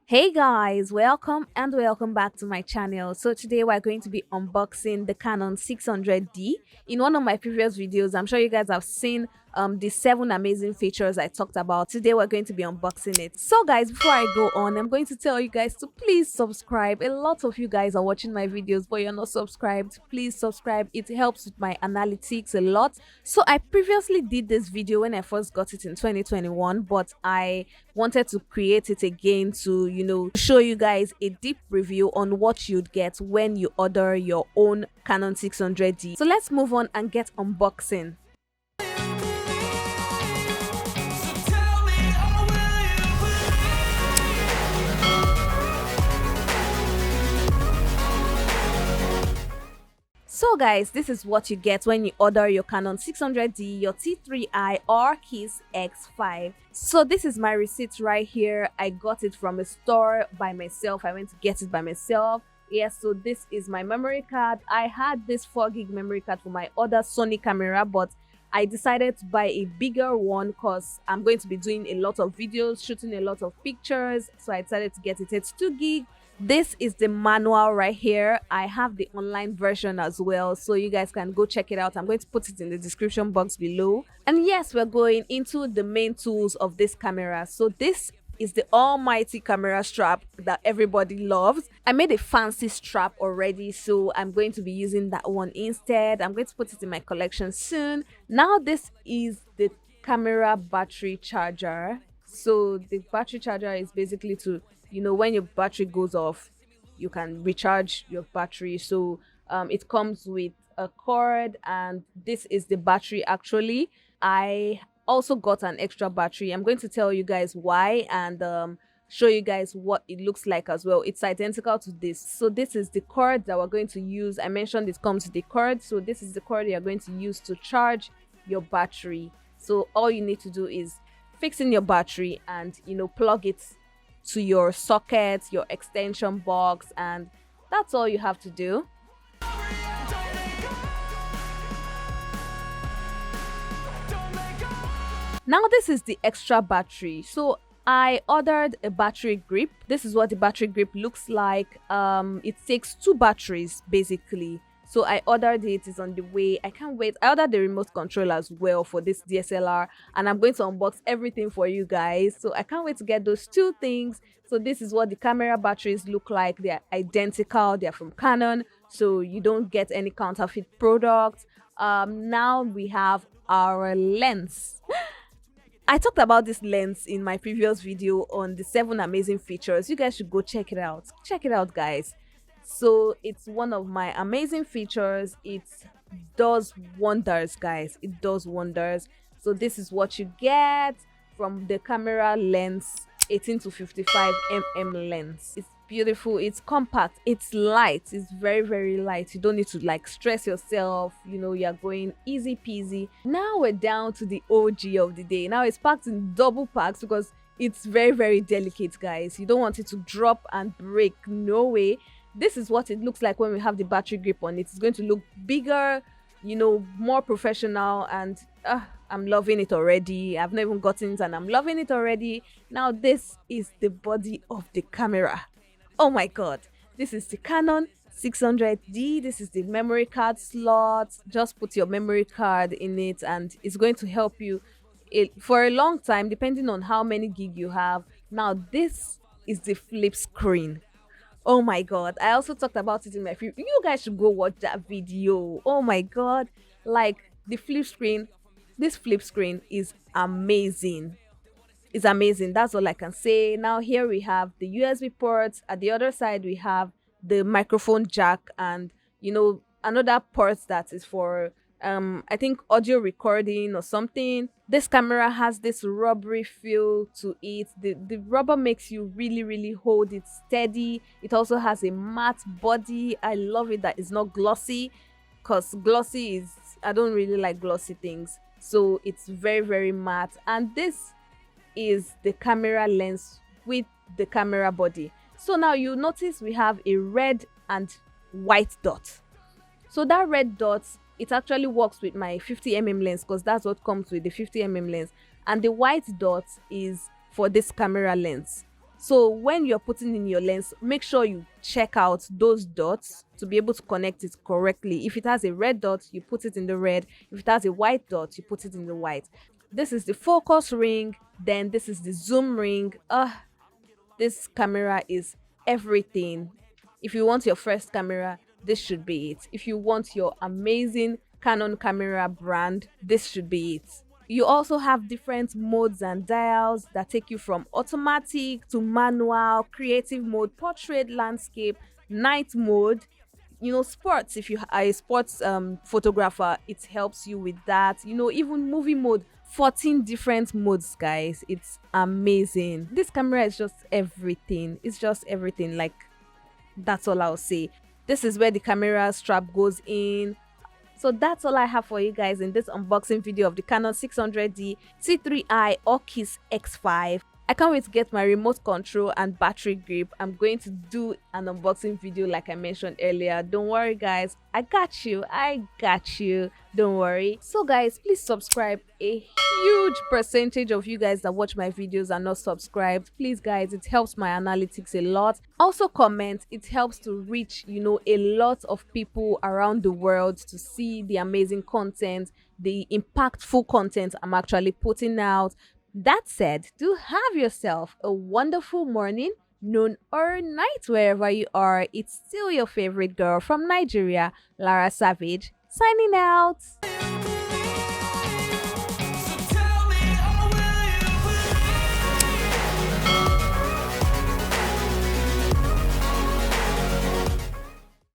Hey guys, welcome and welcome back to my channel. So today we're going to be unboxing the Canon 600D. In one of my previous videos, I'm sure you guys have seen the 7 amazing features I talked about. Today we're going to be unboxing it. So guys, before I go on, I'm going to tell you guys to please subscribe. A lot of you guys are watching my videos but you're not subscribed. Please subscribe. It helps with my analytics a lot. So I previously did this video when I first got it in 2021, but I wanted to create it again to show you guys a deep review on what you'd get when you order your own Canon 600D. So let's move on and get unboxing. So guys, this is what you get when you order your Canon 600D, your T3i or Kiss X5. So this is my receipt right here. I got it from a store by myself. I went to get it by myself. Yes, so this is my memory card. I had this 4 gig memory card for my other Sony camera, but I decided to buy a bigger one because I'm going to be doing a lot of videos, shooting a lot of pictures. So I decided to get it. It's 2 gig. This is the manual right here. I have the online version as well, so you guys can go check it out. I'm going to put it in the description box below. And yes, we're going into the main tools of this camera. So this is the almighty camera strap that everybody loves. I made a fancy strap already, so I'm going to be using that one instead. I'm going to put it in my collection soon. Now this is the camera battery charger. So the battery charger is basically to when your battery goes off, you can recharge your battery. So it comes with a cord, and this is the battery. Actually, I also got an extra battery. I'm going to tell you guys why and show you guys what it looks like as well. It's identical to this. So this is the cord that we're going to use. I mentioned it comes with the cord, so this is the cord you're going to use to charge your battery. So all you need to do is fix in your battery and plug it to your socket, your extension box, and that's all you have to do. Now this is the extra battery. So I ordered a battery grip. This is what the battery grip looks like. It takes 2 batteries basically. So I ordered it. It's on the way. I can't wait. I ordered the remote control as well for this DSLR, and I'm going to unbox everything for you guys. So I can't wait to get those 2 things. So this is what the camera batteries look like. They're identical. They're from Canon, so you don't get any counterfeit products. Now we have our lens. I talked about this lens in my previous video on the 7 amazing features. You guys should go check it out. Check it out, guys. So it's one of my amazing features. It does wonders, guys. It does wonders. So this is what you get from the camera lens, 18 to 55 mm lens. It's beautiful. It's compact. It's light. It's very, very light. You don't need to like stress yourself. You're going easy peasy. Now we're down to the OG of the day. Now it's packed in double packs because it's very, very delicate, guys. You don't want it to drop and break. No way. This is what it looks like when we have the battery grip on it. It's going to look bigger, more professional, and I'm loving it already. I've not even gotten it and I'm loving it already. Now this is the body of the camera. Oh my god, this is the Canon 600D. This is the memory card slot. Just put your memory card in it and it's going to help you for a long time, depending on how many gig you have. Now this is the flip screen. Oh my god, I also talked about it in my video. You guys should go watch that video. Oh my god, like the flip screen, this flip screen is amazing. It's amazing. That's all I can say. Now here we have the USB ports. At the other side we have the microphone jack and another port that is for I think audio recording or something. This camera has this rubbery feel to it. The rubber makes you really, really hold it steady. It also has a matte body. I love it that it's not glossy, because glossy is, I don't really like glossy things. So it's very, very matte. And this is the camera lens with the camera body. So now you notice we have a red and white dot. So that red dot, it actually works with my 50mm lens because that's what comes with the 50mm lens, and the white dot is for this camera lens. So when you're putting in your lens, make sure you check out those dots to be able to connect it correctly. If it has a red dot, you put it in the red. If it has a white dot, you put it in the white. This is the focus ring, then this is the zoom ring. This camera is everything. If you want your first camera, this should be it. If you want your amazing Canon camera brand, this should be it. You also have different modes and dials that take you from automatic to manual, creative mode, portrait, landscape, night mode. You know, sports, if you are a sports photographer, it helps you with that. You know, even movie mode, 14 different modes, guys. It's amazing. This camera is just everything. It's just everything. Like, that's all I'll say. This is where the camera strap goes in. So that's all I have for you guys in this unboxing video of the Canon 600D T3i or Kiss X5. I can't wait to get my remote control and battery grip. I'm going to do an unboxing video like I mentioned earlier. Don't worry guys, I got you. Don't worry. So guys, please subscribe. A huge percentage of you guys that watch my videos are not subscribed. Please guys, it helps my analytics a lot. Also comment, it helps to reach, you know, a lot of people around the world to see the amazing content, the impactful content I'm actually putting out. That said, do have yourself a wonderful morning, noon, or night wherever you are. It's still your favorite girl from Nigeria, Lara Savage, signing out.